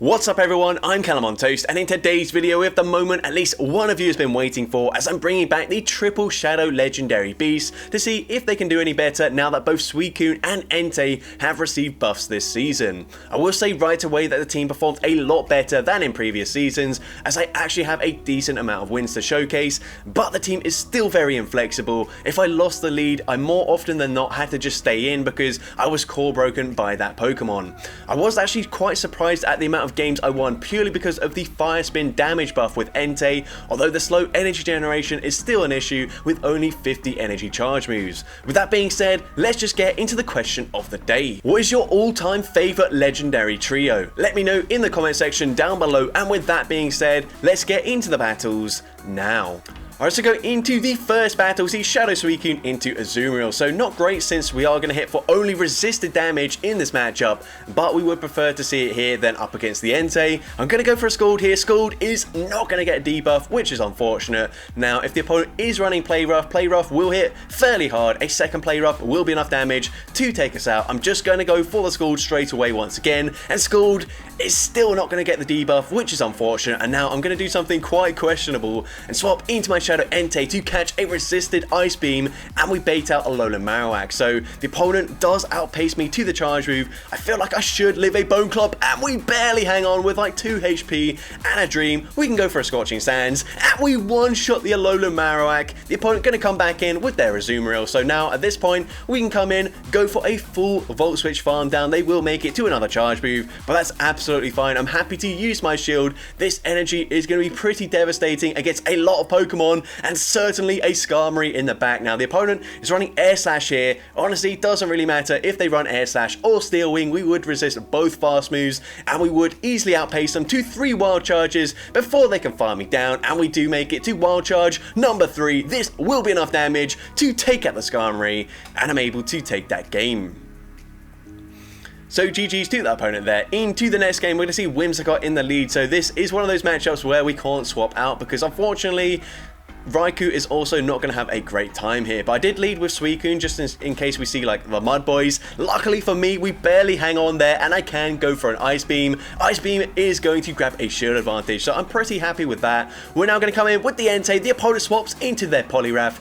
What's up everyone, I'm CallumOnToast, and in today's video we have the moment at least one of you has been waiting for, as I'm bringing back the Triple Shadow Legendary Beasts to see if they can do any better now that both Suicune and Entei have received buffs this season. I will say right away that the team performed a lot better than in previous seasons, as I actually have a decent amount of wins to showcase, but the team is still very inflexible. If I lost the lead, I more often than not had to just stay in because I was core broken by that Pokemon. I was actually quite surprised at the amount of games I won purely because of the Fire Spin damage buff with Entei, although the slow energy generation is still an issue with only 50 energy charge moves. With that being said, let's just get into the question of the day. What is your all-time favourite legendary trio? Let me know in the comment section down below, and with that being said, let's get into the battles now. Alright, so go into the first battle. We see Shadow Suicune into Azumarill. So not great since we are going to hit for only resisted damage in this matchup, but we would prefer to see it here than up against the Entei. I'm going to go for a Scald here. Scald is not going to get a debuff, which is unfortunate. Now, if the opponent is running Play Rough will hit fairly hard. A second Play Rough will be enough damage to take us out. I'm just going to go for the Scald straight away once again, and Scald is still not going to get the debuff, which is unfortunate. And now I'm going to do something quite questionable and swap into my Shadow Entei to catch a resisted Ice Beam, and we bait out a Alolan Marowak. So the opponent does outpace me to the charge move. I feel like I should live a Bone Club, and we barely hang on with like 2 HP and a Dream. We can go for a Scorching Sands, and we one-shot the Alolan Marowak. The opponent going to come back in with their Azumarill. So now at this point, we can come in, go for a full Volt Switch farm down. They will make it to another charge move, but that's absolutely fine. I'm happy to use my shield. This energy is going to be pretty devastating against a lot of Pokemon, and certainly a Skarmory in the back. Now the opponent is running Air Slash here. Honestly, it doesn't really matter if they run Air Slash or Steel Wing. We would resist both fast moves, and we would easily outpace them to 3 Wild Charges before they can farm me down, and we do make it to Wild Charge number 3. This will be enough damage to take out the Skarmory, and I'm able to take that game. So GG's to that opponent there. Into the next game, we're going to see Whimsicott in the lead. So this is one of those matchups where we can't swap out because unfortunately Raikou is also not going to have a great time here, but I did lead with Suicune just in case we see like the Mud Boys. Luckily for me, we barely hang on there, and I can go for an Ice Beam. Ice Beam is going to grab a shield advantage, so I'm pretty happy with that. We're now going to come in with the Entei. The opponent swaps into their Poliwrath.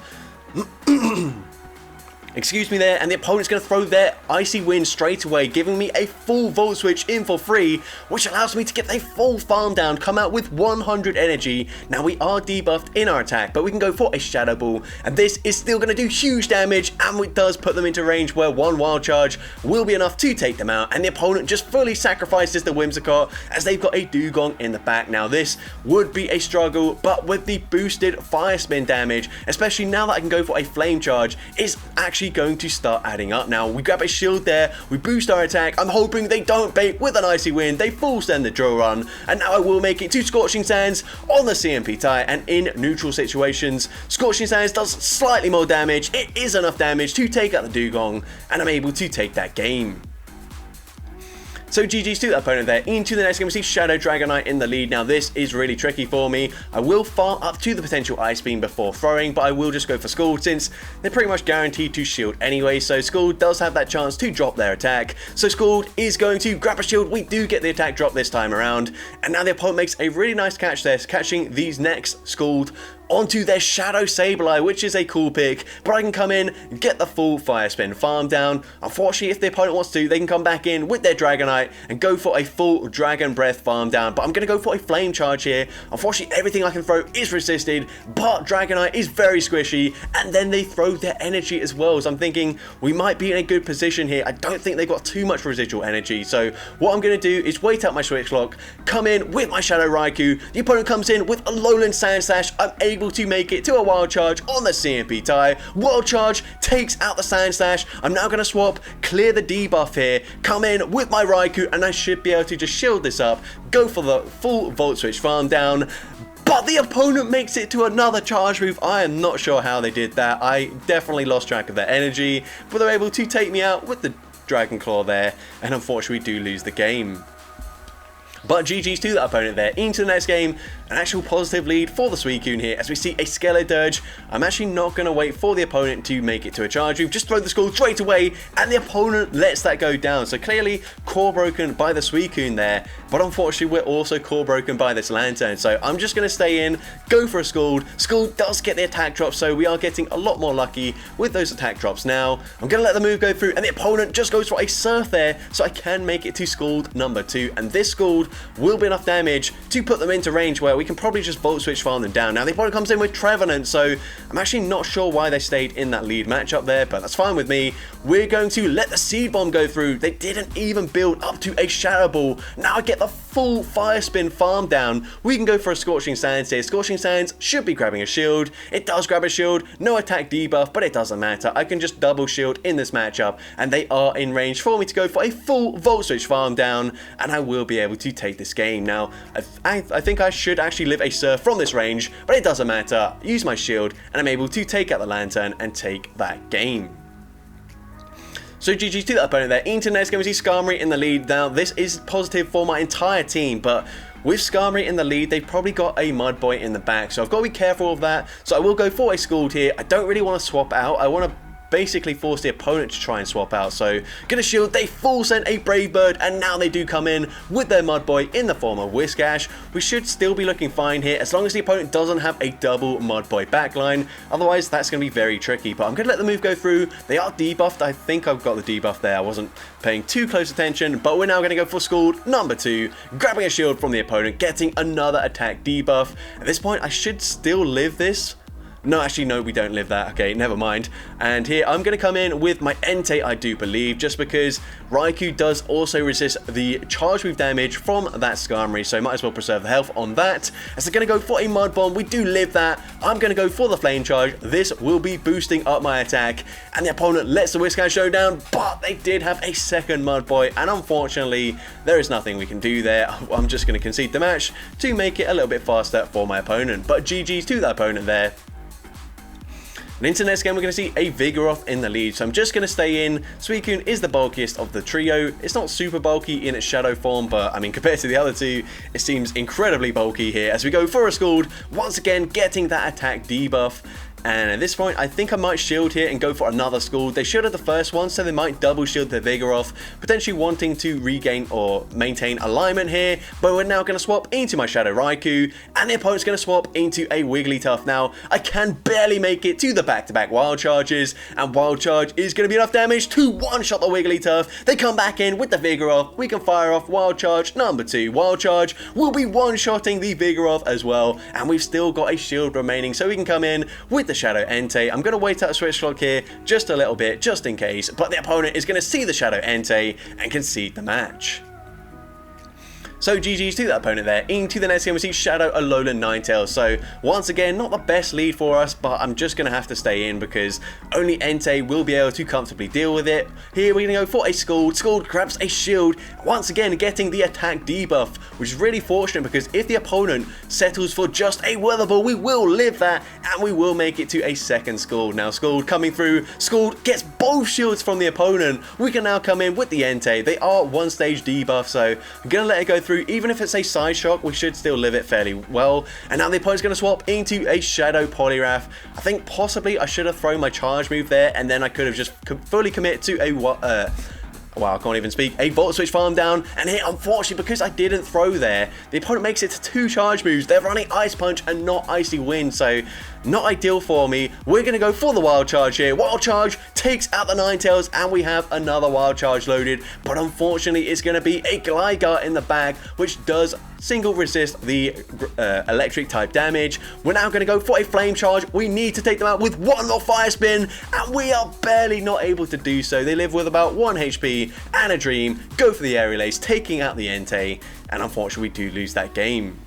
Excuse me there, and the opponent's going to throw their Icy Wind straight away, giving me a full Volt Switch in for free, which allows me to get a full farm down, come out with 100 energy. Now we are debuffed in our attack, but we can go for a Shadow Ball, and this is still going to do huge damage, and it does put them into range where 1 Wild Charge will be enough to take them out, and the opponent just fully sacrifices the Whimsicott as they've got a Dugong in the back. Now this would be a struggle, but with the boosted Fire Spin damage, especially now that I can go for a Flame Charge, it's actually going to start adding up. Now we grab a shield there, we boost our attack. I'm hoping they don't bait with an Icy Wind. They full send the drill run, and now I will make it to Scorching Sands on the CMP tie. And in neutral situations, Scorching Sands does slightly more damage. It is enough damage to take out the Dugong, and I'm able to take that game. So GG's to that opponent there. Into the next game, we see Shadow Dragonite in the lead. Now this is really tricky for me. I will farm up to the potential Ice Beam before throwing, but I will just go for Scald since they're pretty much guaranteed to shield anyway. So Scald does have that chance to drop their attack. So Scald is going to grab a shield. We do get the attack drop this time around. And now the opponent makes a really nice catch there, catching these next Scald onto their Shadow Sableye, which is a cool pick, but I can come in, get the full Fire Spin farm down. Unfortunately, if the opponent wants to, they can come back in with their Dragonite and go for a full Dragon Breath farm down, but I'm going to go for a Flame Charge here. Unfortunately, everything I can throw is resisted, but Dragonite is very squishy, and then they throw their energy as well, so I'm thinking we might be in a good position here. I don't think they've got too much residual energy, so what I'm going to do is wait out my Switch Lock, come in with my Shadow Raikou. The opponent comes in with a Alolan Sand Slash. I'm able to make it to a Wild Charge on the CMP tie. Wild Charge takes out the Sand Slash. I'm now going to swap, clear the debuff here, come in with my Raikou, and I should be able to just shield this up, go for the full Volt Switch farm down. But the opponent makes it to another charge move. I am not sure how they did that. I definitely lost track of their energy, but they're able to take me out with the Dragon Claw there, and unfortunately we do lose the game. But GG's to that opponent there. Into the next game, an actual positive lead for the Suicune here as we see a Skelet Dirge. I'm actually not going to wait for the opponent to make it to a charge move, just throw the Skull straight away, and the opponent lets that go down. So clearly core broken by the Suicune there, but unfortunately we're also core broken by this Lantern. So I'm just going to stay in, go for a Scald. Scald does get the attack drop, so we are getting a lot more lucky with those attack drops now. I'm going to let the move go through, and the opponent just goes for a Surf there, so I can make it to Scald number 2, and this Scald will be enough damage to put them into range where we can probably just Volt Switch farm them down. Now the opponent comes in with Trevenant, so I'm actually not sure why they stayed in that lead matchup there, but that's fine with me. We're going to let the Seed Bomb go through. They didn't even build up to a Shadow Ball. Now I get the full Fire Spin farm down. We can go for a Scorching Sands here. Scorching Sands should be grabbing a shield. It does grab a shield. No attack debuff, but it doesn't matter. I can just double shield in this matchup, and they are in range for me to go for a full Volt Switch farm down, and I will be able to take this game. Now, I think I should actually live a Surf from this range, but it doesn't matter. Use my shield, and I'm able to take out the Lantern and take that game. So GG's to that opponent there. Into the next game, we see Skarmory in the lead. Now, this is positive for my entire team, but with Skarmory in the lead, they've probably got a Mud Boy in the back, so I've got to be careful of that. So I will go for a Scald here. I don't really want to swap out. I want to basically force the opponent to try and swap out. So gonna shield, they full send a Brave Bird, and now they do come in with their Mud Boy in the form of Whiscash. We should still be looking fine here as long as the opponent doesn't have a double Mud Boy backline. Otherwise that's gonna be very tricky, but I'm gonna let the move go through. They are debuffed. I think I've got the debuff there. I wasn't paying too close attention, but we're now gonna go for Scald number 2, grabbing a shield from the opponent, getting another attack debuff. At this point I should still live this. No, actually, no, we don't live that. Okay, never mind. And here, I'm going to come in with my Entei, I do believe, just because Raikou does also resist the charge move damage from that Skarmory, so might as well preserve the health on that. As they're going to go for a Mud Bomb, we do live that. I'm going to go for the Flame Charge. This will be boosting up my attack, and the opponent lets the Whiscash show down, but they did have a second Mud Boy, and unfortunately, there is nothing we can do there. I'm just going to concede the match to make it a little bit faster for my opponent, but GG's to that opponent there. And into the next game, we're going to see a Vigoroth in the lead, so I'm just going to stay in. Suicune is the bulkiest of the trio. It's not super bulky in its shadow form, but I mean, compared to the other two, it seems incredibly bulky here as we go for a Scald, once again getting that attack debuff. And at this point, I think I might shield here and go for another Scald. They shielded the first one, so they might double shield the Vigoroth, potentially wanting to regain or maintain alignment here. But we're now going to swap into my Shadow Raikou, and the opponent's going to swap into a Wigglytuff. Now, I can barely make it to the back-to-back Wild Charges, and Wild Charge is going to be enough damage to one-shot the Wigglytuff. They come back in with the Vigoroth. We can fire off Wild Charge number 2. Wild Charge will be one-shotting the Vigoroth as well, and we've still got a shield remaining, so we can come in with the Shadow Entei. I'm going to wait out a switch clock here just a little bit, just in case, but the opponent is going to see the Shadow Entei and concede the match. So GG's to that opponent there. Into the next game, we see Shadow Alolan Ninetales. So once again, not the best lead for us, but I'm just going to have to stay in because only Entei will be able to comfortably deal with it. Here we're going to go for a Scald. Scald grabs a shield, once again getting the attack debuff, which is really fortunate because if the opponent settles for just a Weather Ball, we will live that and we will make it to a second Scald. Now Scald coming through, Scald gets both shields from the opponent. We can now come in with the Entei. They are one stage debuff, so I'm going to let it go through. Even if it's a Side Shock, we should still live it fairly well. And now the opponent's going to swap into a Shadow Poliwrath. I think possibly I should have thrown my charge move there, and then I could have just fully commit to a wow, I can't even speak. A Volt Switch farm down, and here, unfortunately, because I didn't throw there, the opponent makes it to 2 charge moves. They're running Ice Punch and not Icy Wind, so not ideal for me. We're going to go for the Wild Charge here. Wild Charge takes out the Ninetales, and we have another Wild Charge loaded, but unfortunately, it's going to be a Gligar in the bag, which does single resist the electric type damage. We're now going to go for a Flame Charge. We need to take them out with one more Fire Spin, and we are barely not able to do so. They live with about 1 HP and a Dream. Go for the Aerial Ace, taking out the Entei, and unfortunately we do lose that game.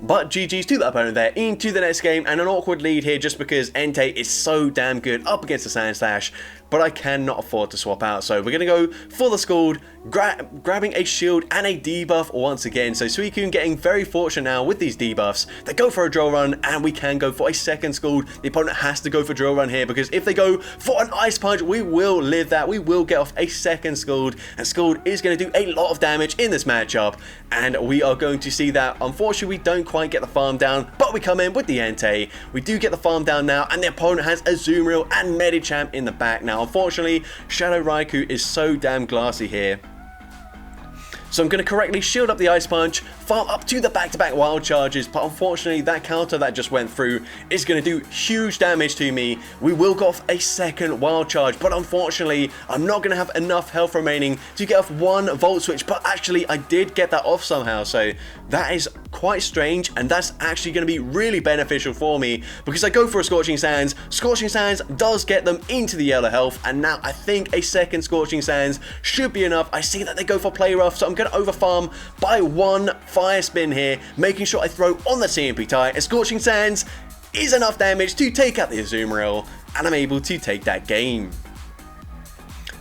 But GG's to that opponent there. Into the next game, and an awkward lead here just because Entei is so damn good up against the Sandslash. but I cannot afford to swap out. So we're going to go for the Scald, grabbing a shield and a debuff once again. So Suicune getting very fortunate now with these debuffs. They go for a drill run, and we can go for a second Scald. The opponent has to go for drill run here, because if they go for an Ice Punch, we will live that. We will get off a second Scald, and Scald is going to do a lot of damage in this matchup, and we are going to see that. Unfortunately, we don't quite get the farm down, but we come in with the Entei. We do get the farm down now, and the opponent has Azumarill and Medicham in the back. Now, unfortunately, Shadow Raikou is so damn glassy here. So I'm going to correctly shield up the Ice Punch, farm up to the back-to-back wild charges, but unfortunately that counter that just went through is going to do huge damage to me. We will go off a second wild charge, but unfortunately I'm not going to have enough health remaining to get off one Volt Switch, but actually I did get that off somehow, so that is quite strange, and that's actually going to be really beneficial for me, because I go for a Scorching Sands. Scorching Sands does get them into the yellow health, and now I think a second Scorching Sands should be enough. I see that they go for Play Rough, so I'm going to overfarm by one Fire Spin here, making sure I throw on the CMP tie, and Scorching Sands is enough damage to take out the Azumarill, and I'm able to take that game.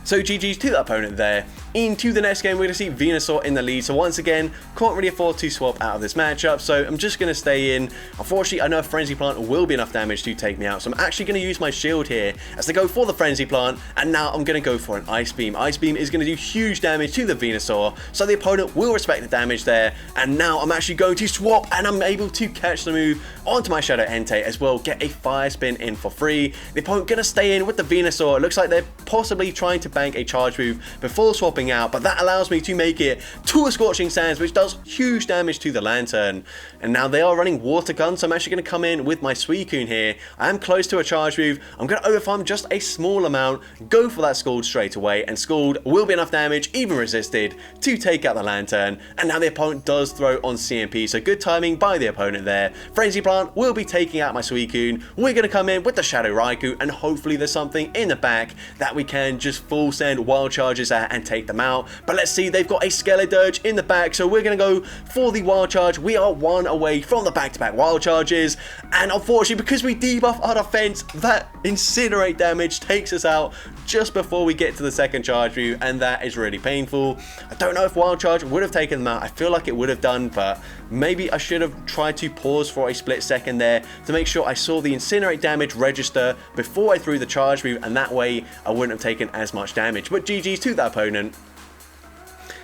So GG's to the opponent there. Into the next game, we're going to see Venusaur in the lead. So once again, can't really afford to swap out of this matchup, so I'm just going to stay in. Unfortunately, I know a Frenzy Plant will be enough damage to take me out, so I'm actually going to use my shield here as they go for the Frenzy Plant, and now I'm going to go for an Ice Beam. Ice Beam is going to do huge damage to the Venusaur, so the opponent will respect the damage there, and now I'm actually going to swap, and I'm able to catch the move onto my Shadow Entei as well, get a Fire Spin in for free. The opponent going to stay in with the Venusaur. It looks like they're possibly trying to bank a charge move before swapping out, but that allows me to make it to a Scorching Sands, which does huge damage to the Lantern. And now they are running Water Gun, so I'm actually going to come in with my Suicune here. I am close to a charge move. I'm going to overfarm just a small amount, go for that Scald straight away, and Scald will be enough damage, even resisted, to take out the Lantern. And now the opponent does throw on CMP, so good timing by the opponent there. Frenzy Plant will be taking out my Suicune. We're going to come in with the Shadow Raikou, and hopefully there's something in the back that we can just full send wild charges at and take them out. But let's see, they've got a Skeledirge in the back, so we're going to go for the wild charge. We are one away from the back-to-back wild charges, and unfortunately, because we debuff our defense, that Incinerate damage takes us out just before we get to the second charge move, and that is really painful. I don't know if wild charge would have taken them out. I feel like it would have done, but maybe I should have tried to pause for a split second there to make sure I saw the Incinerate damage register before I threw the charge move, and that way I wouldn't have taken as much damage. But GG's to that opponent.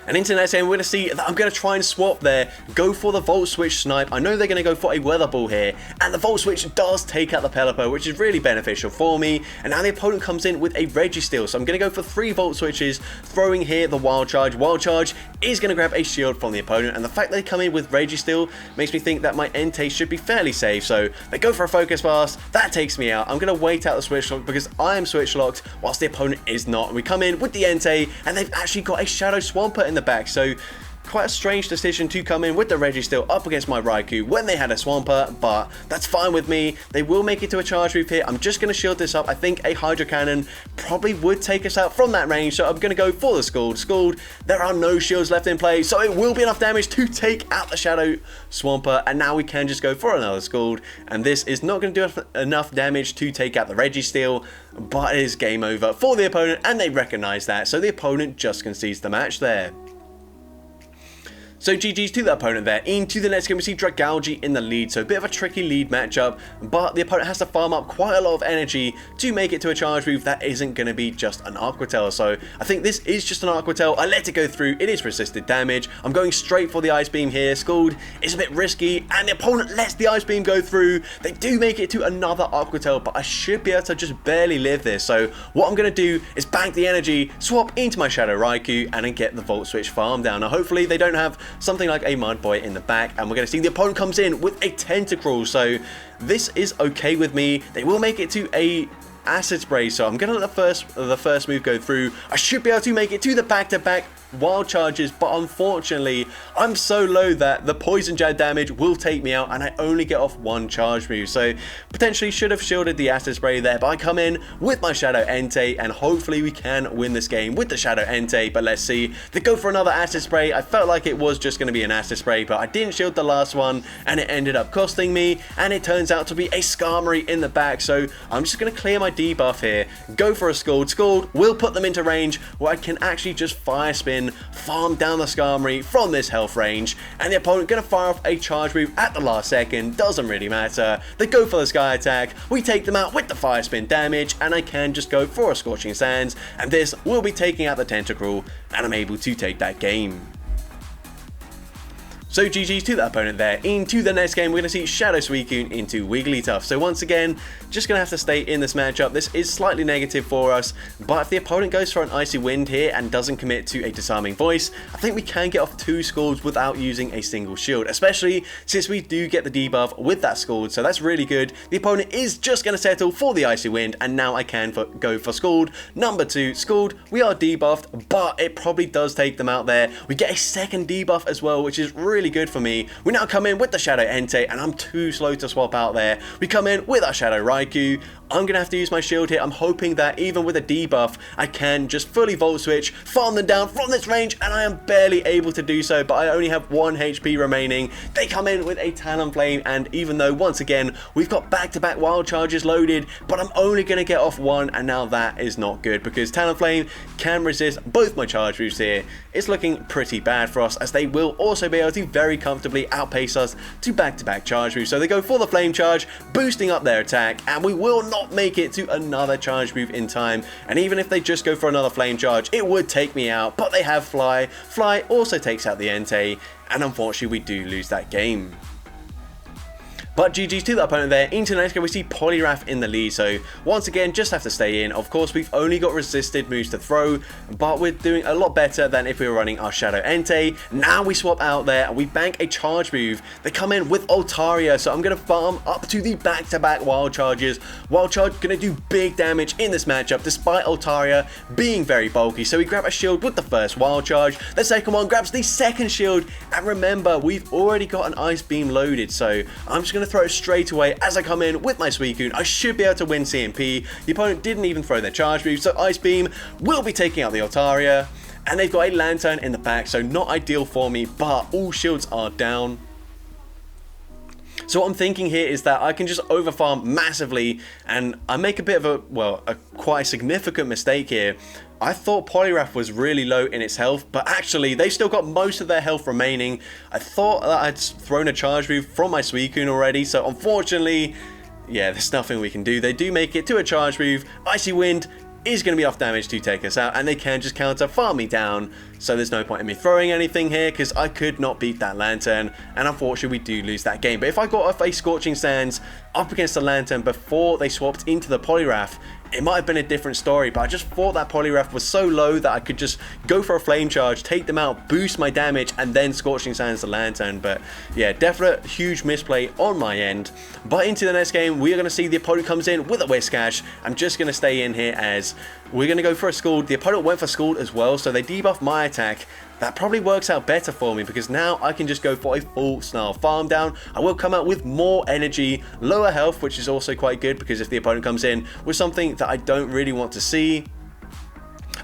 And into the next game, we're going to see that I'm going to try and swap there, go for the Volt Switch Snipe. I know they're going to go for a Weather Ball here, and the Volt Switch does take out the Pelipper, which is really beneficial for me. And now the opponent comes in with a Registeel, so I'm going to go for 3 Volt Switches, throwing here the Wild Charge. Wild Charge is going to grab a shield from the opponent, and the fact they come in with Registeel makes me think that my Entei should be fairly safe. So they go for a Focus Blast, that takes me out. I'm going to wait out the Switch Lock because I am Switch Locked, whilst the opponent is not. And we come in with the Entei, and they've actually got a Shadow Swampert in the back, so quite a strange decision to come in with the Registeel up against my Raikou when they had a Swampert, but that's fine with me. They will make it to a charge move here. I'm just going to shield this up. I think a Hydro Cannon probably would take us out from that range, so I'm going to go for the Scald. Scald, there are no shields left in play, so it will be enough damage to take out the Shadow Swampert, and now we can just go for another Scald, and this is not going to do enough damage to take out the Registeel, but it is game over for the opponent, and they recognize that, so the opponent just concedes the match there. So GG's to the opponent there. Into the next game, we see Dragalge in the lead, so a bit of a tricky lead matchup, but the opponent has to farm up quite a lot of energy to make it to a charge move that isn't going to be just an Aqua Tail. So I think this is just an Aqua Tail. I let it go through. It is resisted damage. I'm going straight for the Ice Beam here. Scald is a bit risky, and the opponent lets the Ice Beam go through. They do make it to another Aqua Tail, but I should be able to just barely live this. So what I'm going to do is bank the energy, swap into my Shadow Raikou, and then get the Volt Switch farm down. Now hopefully they don't have something like a Mud Boy in the back, and we're going to see the opponent comes in with a Tentacruel, so this is okay with me. They will make it to a Acid Spray, so I'm going to let the first move go through. I should be able to make it to the back-to-back wild charges, but unfortunately I'm so low that the poison jab damage will take me out and I only get off one charge move. So potentially should have shielded the acid spray there, but I come in with my Shadow Entei and hopefully we can win this game with the Shadow Entei. But let's see, they go for another acid spray. I felt like it was just going to be an acid spray, but I didn't shield the last one and it ended up costing me, and it turns out to be a Skarmory in the back. So I'm just going to clear my debuff here, go for a Scald. Scald will put them into range where I can actually just fire spin, farm down the Skarmory from this health range, and the opponent going to fire off a charge move at the last second. Doesn't really matter. They go for the Sky Attack, we take them out with the fire spin damage, and I can just go for a Scorching Sands, and this will be taking out the Tentacruel, and I'm able to take that game. So GG's to that opponent there. Into the next game, we're going to see Shadow Suicune into Wigglytuff. So once again, just going to have to stay in this matchup. This is slightly negative for us, but if the opponent goes for an Icy Wind here and doesn't commit to a Disarming Voice, I think we can get off 2 Scalds without using a single shield, especially since we do get the debuff with that Scald, so that's really good. The opponent is just going to settle for the Icy Wind, and now I can go for Scald. Number 2, Scald, we are debuffed, but it probably does take them out there. We get a second debuff as well, which is really good for me. We now come in with the Shadow Entei, and I'm too slow to swap out there. We come in with our Shadow Raikou. I'm going to have to use my shield here. I'm hoping that even with a debuff, I can just fully Volt Switch, farm them down from this range, and I am barely able to do so, but I only have 1 HP remaining. They come in with a Talonflame, and even though, once again, we've got back-to-back wild charges loaded, but I'm only going to get off 1, and now that is not good, because Talonflame can resist both my charge moves here. It's looking pretty bad for us, as they will also be able to very comfortably outpace us to back-to-back charge moves. So they go for the Flame Charge, boosting up their attack, and we will not make it to another charge move in time. And even if they just go for another Flame Charge, it would take me out, but they have Fly. Fly also takes out the Entei, and unfortunately we do lose that game. But GG's to the opponent there. Into the next game, we see Poliwrath in the lead. So once again, just have to stay in. Of course, we've only got resisted moves to throw, but we're doing a lot better than if we were running our Shadow Entei. Now we swap out there and we bank a charge move. They come in with Altaria, so I'm going to farm up to the back-to-back wild charges. Wild Charge going to do big damage in this matchup, despite Altaria being very bulky. So we grab a shield with the first wild charge. The second one grabs the second shield. And remember, we've already got an Ice Beam loaded, so I'm just going to throw it straight away as I come in with my Suicune. I should be able to win CMP. The opponent didn't even throw their charge move, so Ice Beam will be taking out the Altaria. And they've got a Lantern in the back, so not ideal for me, but all shields are down. So what I'm thinking here is that I can just overfarm massively, and I make a bit of a quite significant mistake here. I thought Poliwrath was really low in its health, but actually they've still got most of their health remaining. I thought that I'd thrown a charge move from my Suicune already, so unfortunately, yeah, there's nothing we can do. They do make it to a charge move. Icy Wind is going to be off damage to take us out, and they can just counter farm me down, so there's no point in me throwing anything here because I could not beat that Lantern, and unfortunately we do lose that game. But if I got off a Scorching Sands up against the Lantern before they swapped into the Poliwrath, it might have been a different story, but I just thought that Poliwrath was so low that I could just go for a Flame Charge, take them out, boost my damage, and then Scorching Sands the Lantern. But yeah, definite huge misplay on my end. But into the next game, we are going to see the opponent comes in with a Whiscash. I'm just going to stay in here as we're going to go for a Scald. The opponent went for Scald as well, so they debuff my attack. That probably works out better for me because now I can just go for a full Snarl farm down. I will come out with more energy, lower health, which is also quite good because if the opponent comes in with something that I don't really want to see,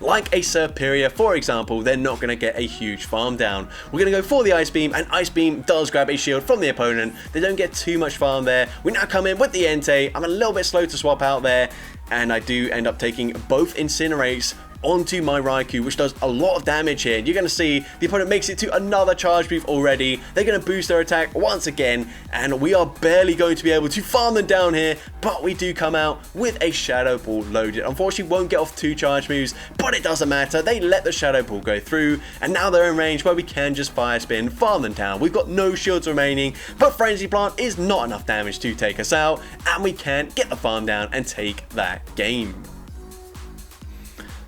like a Serperior, for example, they're not going to get a huge farm down. We're going to go for the Ice Beam, and Ice Beam does grab a shield from the opponent. They don't get too much farm there. We now come in with the Entei. I'm a little bit slow to swap out there, and I do end up taking both Incinerates onto my Raikou, which does a lot of damage here. You're going to see the opponent makes it to another charge move already. They're going to boost their attack once again, and we are barely going to be able to farm them down here, but we do come out with a Shadow Ball loaded. Unfortunately, won't get off 2 charge moves, but it doesn't matter. They let the Shadow Ball go through, and now they're in range where we can just Fire Spin, farm them down. We've got no shields remaining, but Frenzy Plant is not enough damage to take us out, and we can get the farm down and take that game.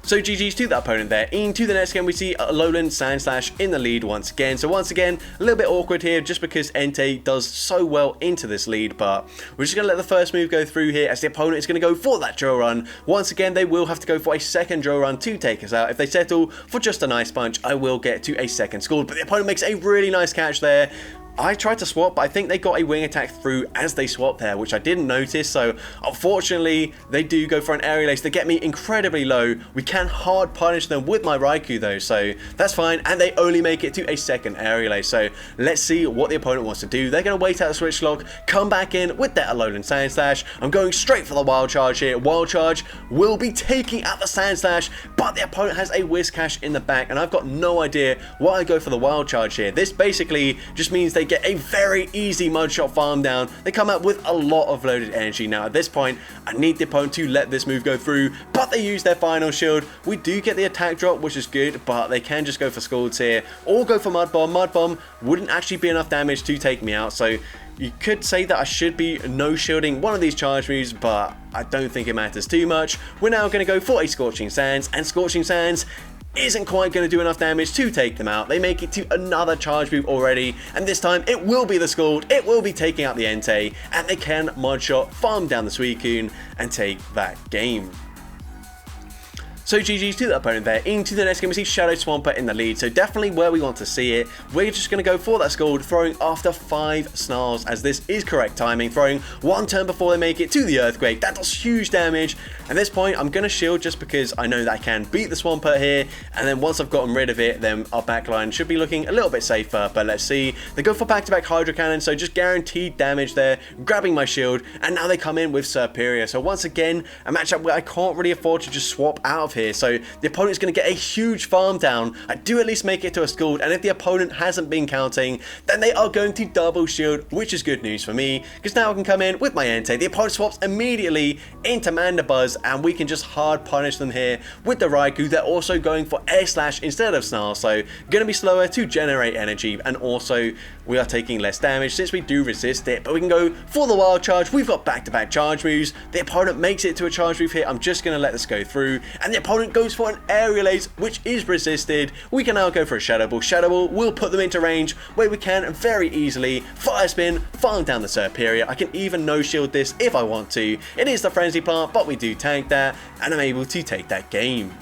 So GG's to that opponent there. Into the next game, we see Alolan Sandslash in the lead once again. So once again, a little bit awkward here just because Entei does so well into this lead, but we're just going to let the first move go through here as the opponent is going to go for that drill run. Once again, they will have to go for a second drill run to take us out. If they settle for just an Ice Punch, I will get to a second score, but the opponent makes a really nice catch there. I tried to swap, but I think they got a wing attack through as they swapped there, which I didn't notice. So unfortunately, they do go for an aerial ace. They get me incredibly low. We can hard punish them with my Raikou though, so that's fine. And they only make it to a second aerial ace. So let's see what the opponent wants to do. They're going to wait out the switch lock, come back in with that Alolan Sandslash. I'm going straight for the Wild Charge here. Wild Charge will be taking out the Sandslash, but the opponent has a Whiscash in the back, and I've got no idea why I go for the Wild Charge here. This basically just means they get a very easy Mudshot farm down. They come out with a lot of loaded energy. Now at this point, I need the opponent to let this move go through, but they use their final shield. We do get the attack drop, which is good, but they can just go for Scalds here or go for Mud Bomb. Mud Bomb wouldn't actually be enough damage to take me out, so you could say that I should be no shielding one of these charge moves, but I don't think it matters too much. We're now going to go for a Scorching Sands, and Scorching Sands isn't quite going to do enough damage to take them out. They make it to another charge move already, and this time it will be the Scald. It will be taking out the Entei, and they can Mudshot, farm down the Suicune, and take that game. So GG's to the opponent there. Into the next game, we see Shadow Swampert in the lead, so definitely where we want to see it. We're just going to go for that Scald, throwing after 5 Snarls, as this is correct timing, throwing one turn before they make it to the Earthquake. That does huge damage. At this point, I'm going to shield just because I know that I can beat the Swampert here, and then once I've gotten rid of it, then our backline should be looking a little bit safer, but let's see. They go for back-to-back Hydro Cannon, so just guaranteed damage there, grabbing my shield, and now they come in with Serperior. So once again, a matchup where I can't really afford to just swap out of here, so the opponent's going to get a huge farm down. I do at least make it to a Scald, and if the opponent hasn't been counting, then they are going to double shield, which is good news for me, because now I can come in with my Entei. The opponent swaps immediately into Mandibuzz, and we can just hard punish them here with the Raikou. They're also going for Air Slash instead of Snarl, so going to be slower to generate energy, and also we are taking less damage since we do resist it, but we can go for the Wild Charge. We've got back-to-back charge moves. The opponent makes it to a charge move here. I'm just going to let this go through, and the opponent goes for an aerial ace, which is resisted. We can now go for a Shadow Ball. Shadow Ball will put them into range where we can very easily Fire Spin, farm down the Serperior. I can even no shield this if I want to. It is the Frenzy Plant, but we do tank that, and I'm able to take that game.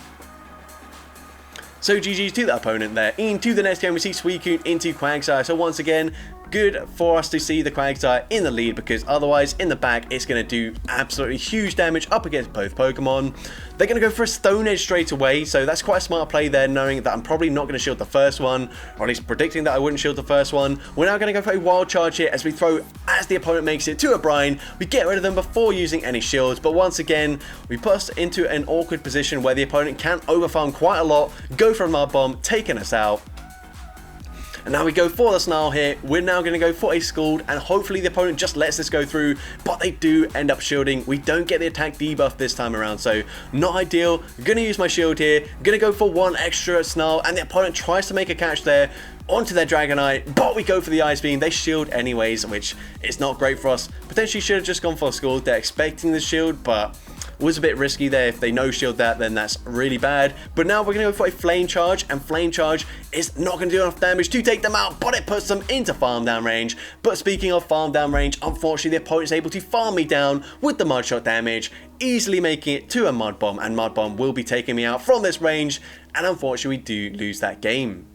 So GG's to that opponent there. Into the next game, we see Suicune into Quagsire. So once again, good for us to see the Quagsire in the lead, because otherwise in the back it's going to do absolutely huge damage up against both Pokemon. They're going to go for a Stone Edge straight away, so that's quite a smart play there, knowing that I'm probably not going to shield the first one, or at least predicting that I wouldn't shield the first one. We're now going to go for a Wild Charge here as we throw as the opponent makes it to a Brine. We get rid of them before using any shields, but once again we put us into an awkward position where the opponent can overfarm quite a lot, go for a Mud Bomb, taking us out. And now we go for the Snarl here. We're now going to go for a Scald, and hopefully the opponent just lets this go through, but they do end up shielding. We don't get the attack debuff this time around, so not ideal. Going to use my shield here. Going to go for one extra Snarl, and the opponent tries to make a catch there onto their Dragonite, but we go for the Ice Beam. They shield anyways, which is not great for us. Potentially should have just gone for a Scald. They're expecting the shield, but was a bit risky there. If they no shield that, then that's really bad. But now we're going to go for a Flame Charge, and Flame Charge is not going to do enough damage to take them out, but it puts them into farm down range. But speaking of farm down range, unfortunately the opponent is able to farm me down with the Mudshot damage, easily making it to a Mud Bomb, and Mud Bomb will be taking me out from this range, and unfortunately we do lose that game.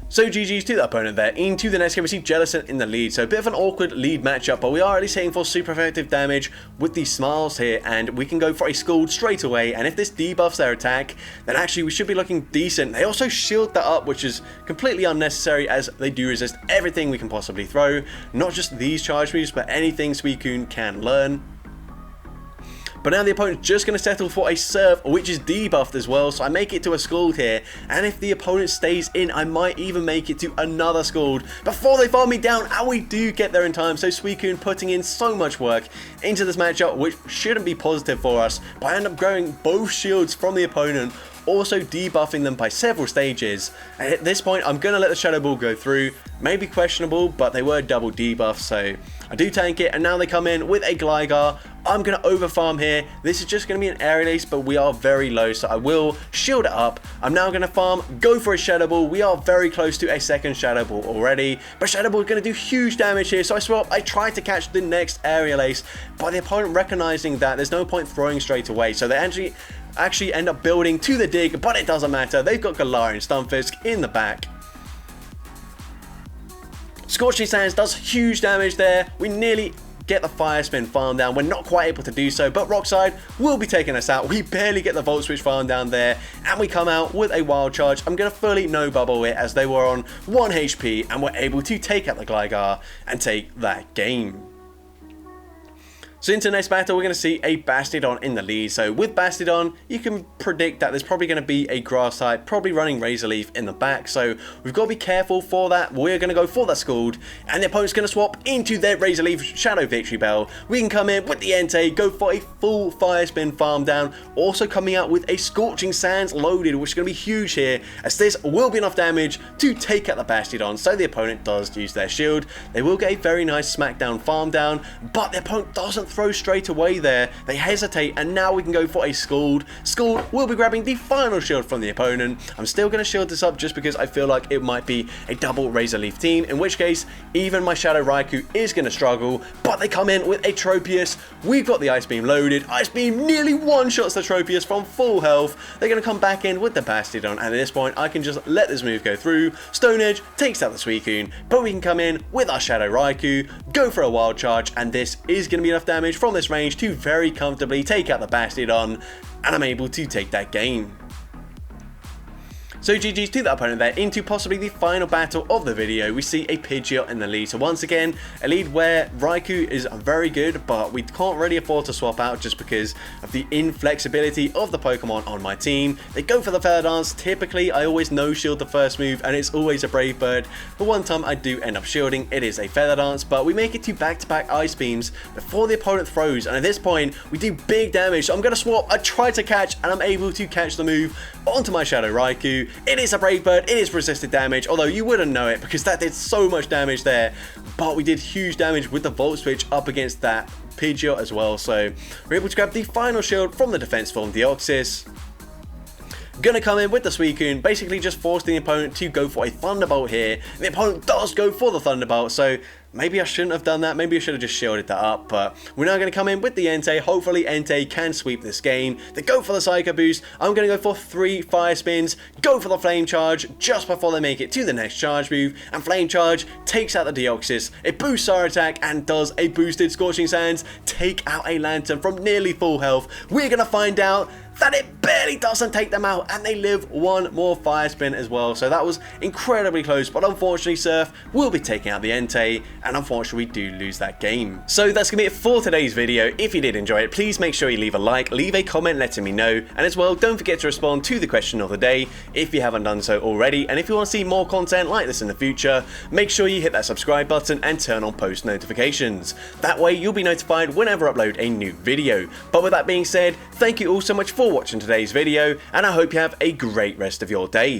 So GG's to the opponent there. Into the next game, we see Jellicent in the lead. So a bit of an awkward lead matchup, but we are at least hitting for super effective damage with these Smiles here, and we can go for a Scald straight away. And if this debuffs their attack, then actually we should be looking decent. They also shield that up, which is completely unnecessary as they do resist everything we can possibly throw. Not just these charge moves, but anything Suicune can learn. But now the opponent's just going to settle for a Surf, which is debuffed as well, so I make it to a Scald here, and if the opponent stays in, I might even make it to another Scald before they farm me down, and we do get there in time. So Suicune putting in so much work into this matchup, which shouldn't be positive for us, but I end up growing both shields from the opponent, also debuffing them by several stages. And at this point, I'm going to let the Shadow Ball go through. Maybe questionable, but they were double debuffs, so I do tank it, and now they come in with a Gligar I'm going to over farm here. This is just going to be an aerial ace, but we are very low, so I will shield it up. I'm now going to farm, go for a Shadow Ball. We are very close to a second Shadow Ball already, but Shadow Ball is going to do huge damage here, so I swap. I try to catch the next aerial ace, but the opponent recognizing that there's no point throwing straight away, so they actually end up building to the dig, but it doesn't matter. They've got Galarian Stunfisk in the back. Scorching Sands does huge damage there. We nearly get the Fire Spin farm down. We're not quite able to do so, but Rockside will be taking us out. We barely get the Volt Switch farm down there, and we come out with a Wild Charge. I'm going to fully no bubble it as they were on 1 HP, and we're able to take out the Gligar and take that game. So into the next battle, we're going to see a Bastiodon in the lead. So with Bastiodon, you can predict that there's probably going to be a grass type, probably running Razor Leaf in the back. So we've got to be careful for that. We're going to go for the Scald, and the opponent's going to swap into their Razor Leaf Shadow Victory Bell. We can come in with the Entei, go for a full Fire Spin farm down. Also coming out with a Scorching Sands loaded, which is going to be huge here, as this will be enough damage to take out the Bastiodon. So the opponent does use their shield. They will get a very nice Smackdown farm down, but the opponent doesn't throw straight away there. They hesitate, and now we can go for a Scald. Scald will be grabbing the final shield from the opponent. I'm still going to shield this up just because I feel like it might be a double Razor Leaf team, in which case even my Shadow Raikou is going to struggle, but they come in with a Tropius. We've got the Ice Beam loaded. Ice Beam nearly one-shots the Tropius from full health. They're going to come back in with the Bastiodon, and at this point I can just let this move go through. Stone Edge takes out the Suicune, but we can come in with our Shadow Raikou, go for a Wild Charge, and this is going to be enough damage from this range to very comfortably take out the Bastiodon, and I'm able to take that game. So GG's to that opponent there. Into possibly the final battle of the video, we see a Pidgeot in the lead. So once again, a lead where Raikou is very good, but we can't really afford to swap out just because of the inflexibility of the Pokemon on my team. They go for the Feather Dance. Typically, I always no-shield the first move, and it's always a Brave Bird. But one time I do end up shielding, it is a Feather Dance, but we make it to back-to-back Ice Beams before the opponent throws, and at this point, we do big damage. So I'm going to swap, I try to catch, and I'm able to catch the move onto my Shadow Raikou. It is a Brave Bird, it is resisted damage, although you wouldn't know it because that did so much damage there, but we did huge damage with the Volt Switch up against that Pidgeot as well, so we're able to grab the final shield from the defense form Deoxys. Gonna come in with the Suicune, basically just forcing the opponent to go for a Thunderbolt here. The opponent does go for the Thunderbolt, so maybe I shouldn't have done that. Maybe I should have just shielded that up, but we're now going to come in with the Entei. Hopefully Entei can sweep this game. They go for the Psycho Boost. I'm going to go for 3 Fire Spins, go for the Flame Charge just before they make it to the next charge move, and Flame Charge takes out the Deoxys. It boosts our attack and does a boosted Scorching Sands take out a Lantern from nearly full health. We're going to find out that it barely doesn't take them out, and they live one more Fire Spin as well. So that was incredibly close, but unfortunately Surf will be taking out the Entei, and unfortunately we do lose that game. So that's gonna be it for today's video. If you did enjoy it, please make sure you leave a like, leave a comment letting me know, and as well don't forget to respond to the question of the day if you haven't done so already. And if you want to see more content like this in the future, make sure you hit that subscribe button and turn on post notifications. That way you'll be notified whenever I upload a new video. But with that being said, thank you all so much for watching today's video, and I hope you have a great rest of your day.